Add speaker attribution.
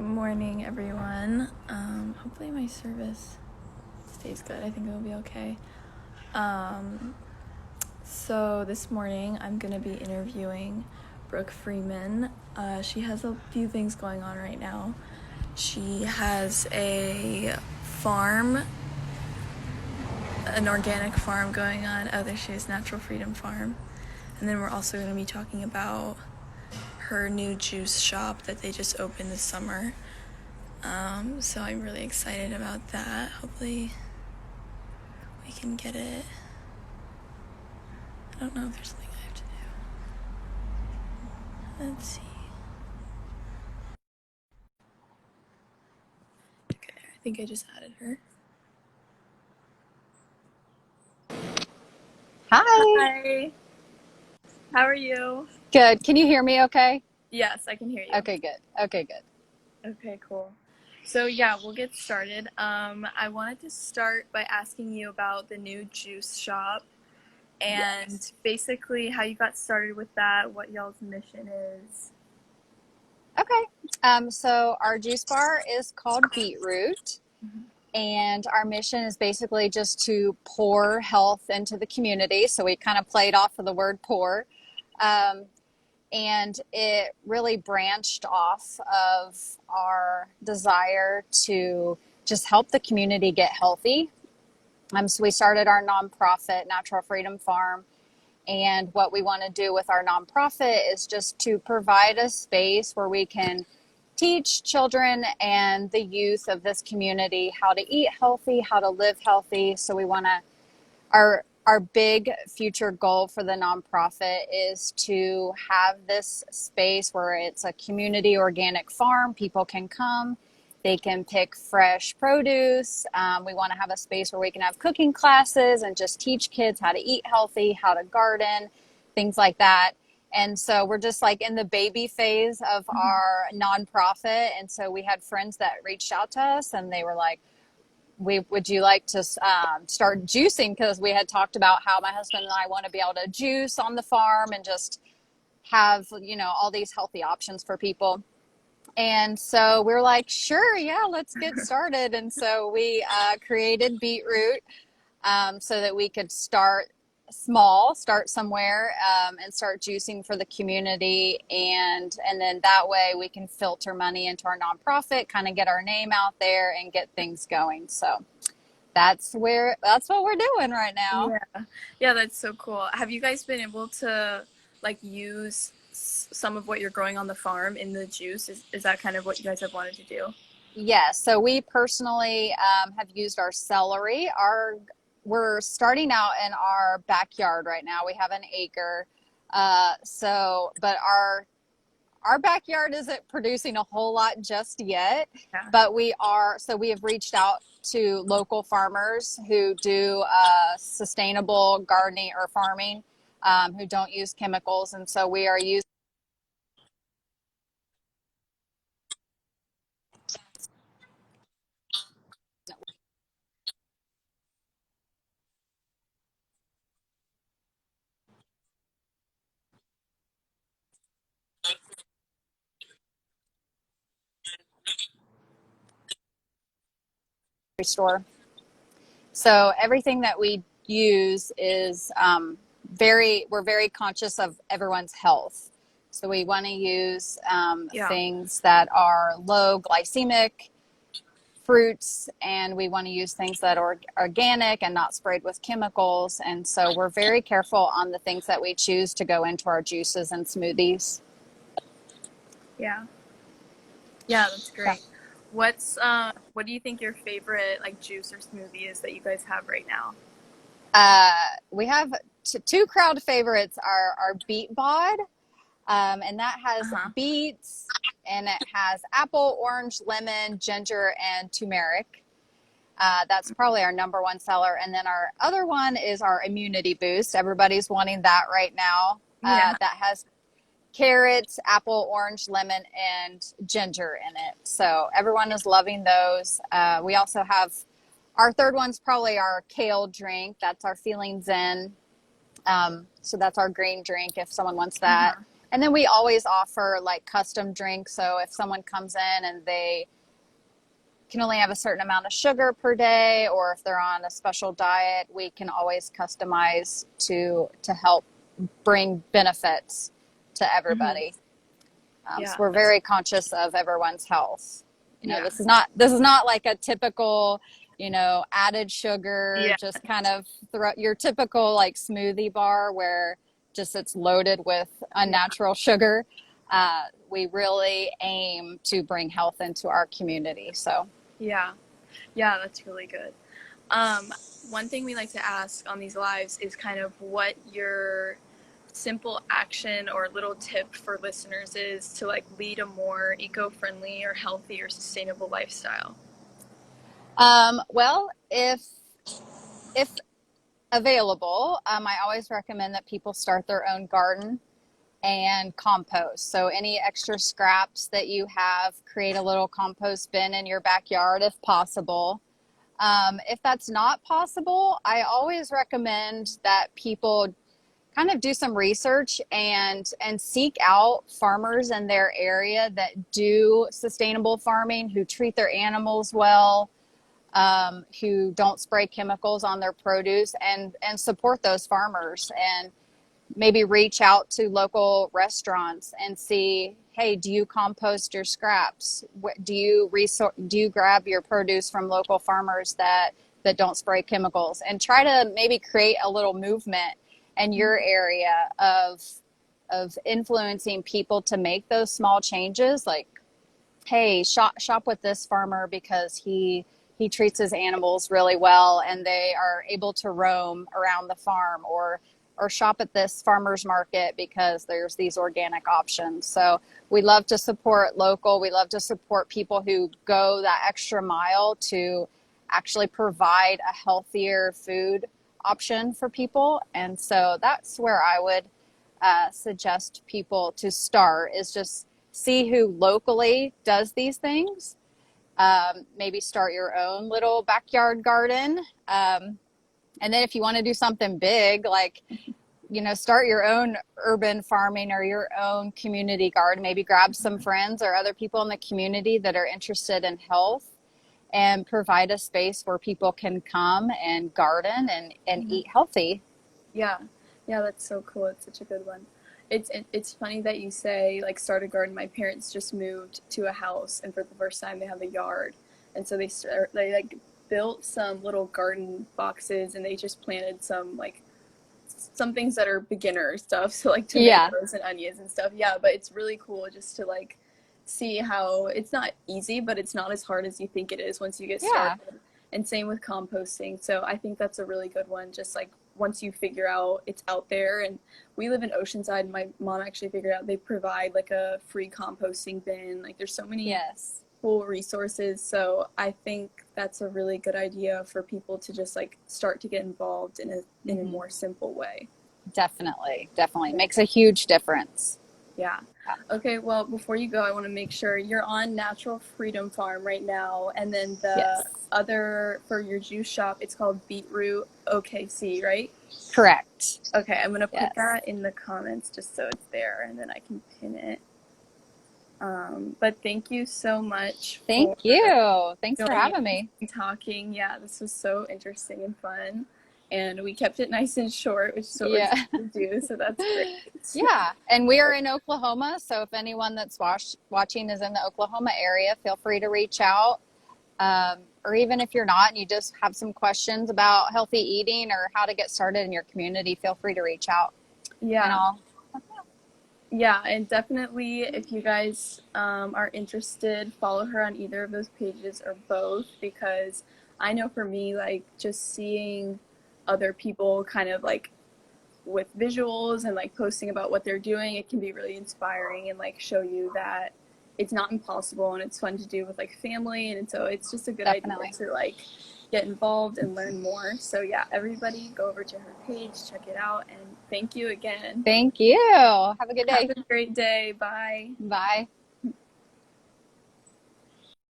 Speaker 1: Morning, everyone. Hopefully my service stays good. I think it will be okay. Um, so this morning I'm gonna be interviewing Brooke Freeman. She has a few things going on right now. She has a farm, an organic farm going on. There she is, Natural Freedom Farm. And then we're also gonna be talking about her new juice shop that they just opened this summer. So I'm really excited about that. Hopefully we can get it. I don't know if there's something I have to do. Let's see. Okay, I think I just added her.
Speaker 2: Hi.
Speaker 1: Hi. How are you?
Speaker 2: Good. Can you hear me okay?
Speaker 1: Yes, I can hear you.
Speaker 2: Okay, good. Okay, good.
Speaker 1: Okay, cool. So yeah, we'll get started. I wanted to start by asking you about the new juice shop and basically how you got started with that, what y'all's mission is.
Speaker 2: Okay. So our juice bar is called BeetRoot, and our mission is basically just to pour health into the community. So we kind of played off of the word pour. Um, and it really branched off of our desire to just help the community get healthy. So we started our nonprofit, Natural Freedom Farm. And what we want to do with our nonprofit is just to provide a space where we can teach children and the youth of this community how to eat healthy, how to live healthy. So we want to, our big future goal for the nonprofit is to have this space where it's a community organic farm. People can come, they can pick fresh produce. We want to have a space where we can have cooking classes and just teach kids how to eat healthy, how to garden, things like that. And so we're just like in the baby phase of our nonprofit. And so we had friends that reached out to us and they were like, would you like to start juicing? Because we had talked about how my husband and I want to be able to juice on the farm and just have, all these healthy options for people. And so we are like, sure, yeah, let's get started. And so we created BeetRoot so that we could start small, start somewhere, and start juicing for the community. And then that way we can filter money into our nonprofit, kind of get our name out there and get things going. So that's what we're doing right now.
Speaker 1: Yeah. Yeah, that's so cool. Have you guys been able to use some of what you're growing on the farm in the juice? Is that kind of what you guys have wanted to do?
Speaker 2: Yes. So we personally have used our celery. We're starting out in our backyard right now. We have an acre. But our backyard isn't producing a whole lot just yet,
Speaker 1: Yeah.
Speaker 2: but we have reached out to local farmers who do sustainable gardening or farming, who don't use chemicals. And so we are using store. So everything that we use is we're very conscious of everyone's health. So we want to use
Speaker 1: Yeah.
Speaker 2: things that are low glycemic fruits, and we want to use things that are organic and not sprayed with chemicals. And so we're very careful on the things that we choose to go into our juices and smoothies.
Speaker 1: Yeah. Yeah, that's great. What do you think your favorite juice or smoothie is that you guys have right now?
Speaker 2: We have two crowd favorites are our beet bod, and that has beets, and it has apple, orange, lemon, ginger, and turmeric. That's probably our number one seller. And then our other one is our immunity boost. Everybody's wanting that right now.
Speaker 1: Yeah.
Speaker 2: That has carrots, apple, orange, lemon, and ginger in it. So everyone is loving those. We also have our third one's probably our kale drink. That's our Feeling Zen. So that's our green drink if someone wants that. And then we always offer like custom drinks. So if someone comes in and they can only have a certain amount of sugar per day, or if they're on a special diet, we can always customize to help bring benefits to
Speaker 1: Hmm.
Speaker 2: everybody. So
Speaker 1: Yeah,
Speaker 2: we're
Speaker 1: that's
Speaker 2: very conscious of everyone's health. You know,
Speaker 1: yeah,
Speaker 2: this is not like a typical, added sugar,
Speaker 1: yeah,
Speaker 2: just kind of your typical like smoothie bar where just it's loaded with
Speaker 1: yeah,
Speaker 2: unnatural sugar. We really aim to bring health into our community. So,
Speaker 1: yeah, yeah. That's really good. Um, One thing we like to ask on these lives is kind of what your simple action or little tip for listeners is to like lead a more eco-friendly or healthy or sustainable lifestyle.
Speaker 2: well, if available, I always recommend that people start their own garden and compost. So any extra scraps that you have, create a little compost bin in your backyard if possible. If that's not possible, I always recommend that people kind of do some research and seek out farmers in their area that do sustainable farming, who treat their animals well, who don't spray chemicals on their produce, and support those farmers, and maybe reach out to local restaurants and see, hey, do you compost your scraps? Do you grab your produce from local farmers that don't spray chemicals? And try to maybe create a little movement in your area of influencing people to make those small changes, like, hey, shop with this farmer because he treats his animals really well and they are able to roam around the farm, or shop at this farmer's market because there's these organic options. So we love to support local. We love to support people who go that extra mile to actually provide a healthier food option for people. And so that's where I would suggest people to start, is just see who locally does these things. Maybe start your own little backyard garden. And then if you want to do something big, like, start your own urban farming or your own community garden. Maybe grab some friends or other people in the community that are interested in health, and provide a space where people can come and garden and
Speaker 1: Mhm.
Speaker 2: eat healthy.
Speaker 1: Yeah, yeah, that's so cool. It's such a good one. It's funny that you say like start a garden. My parents just moved to a house, and for the first time they have a yard, and so they like built some little garden boxes, and they just planted some like some things that are beginner stuff, so like
Speaker 2: Yeah.
Speaker 1: tomatoes and onions and stuff. Yeah, but it's really cool just to like see how it's not easy, but it's not as hard as you think it is once you get
Speaker 2: Yeah.
Speaker 1: started. And same with composting. So I think that's a really good one. Just like once you figure out it's out there, and we live in Oceanside, and my mom actually figured out they provide like a free composting bin. Like there's so many
Speaker 2: Yes.
Speaker 1: cool resources. So I think that's a really good idea for people to just like start to get involved in a
Speaker 2: Hmm.
Speaker 1: more simple way.
Speaker 2: Definitely. Definitely
Speaker 1: Yeah.
Speaker 2: makes a huge difference.
Speaker 1: Yeah. Okay, well, before you go, I want to make sure you're on Natural Freedom Farm right now, and then the
Speaker 2: Yes.
Speaker 1: other for your juice shop, it's called BeetRoot OKC, right?
Speaker 2: Correct.
Speaker 1: Okay, I'm gonna put
Speaker 2: Yes.
Speaker 1: that in the comments just so it's there, and then I can pin it. But thank you so much
Speaker 2: Thank
Speaker 1: for
Speaker 2: you. Thanks for
Speaker 1: joining
Speaker 2: having
Speaker 1: us
Speaker 2: me.
Speaker 1: and talking. Yeah, this was so interesting and fun. And we kept it nice and short, which is what we're
Speaker 2: Yeah.
Speaker 1: trying to do. So that's great.
Speaker 2: Yeah. And we are in Oklahoma. So if anyone that's watching is in the Oklahoma area, feel free to reach out. Or even if you're not and you just have some questions about healthy eating or how to get started in your community, feel free to reach out. And
Speaker 1: Yeah.
Speaker 2: I'll,
Speaker 1: Yeah. And definitely, if you guys are interested, follow her on either of those pages or both, because I know for me, like just seeing other people kind of like with visuals and like posting about what they're doing, it can be really inspiring and like show you that it's not impossible and it's fun to do with like family. And so it's just a good idea
Speaker 2: definitely.
Speaker 1: to like get involved and learn more. So yeah, everybody go over to her page, check it out, and thank you again.
Speaker 2: Thank you. Have a good
Speaker 1: Have
Speaker 2: day.
Speaker 1: a great day. Bye.
Speaker 2: Bye.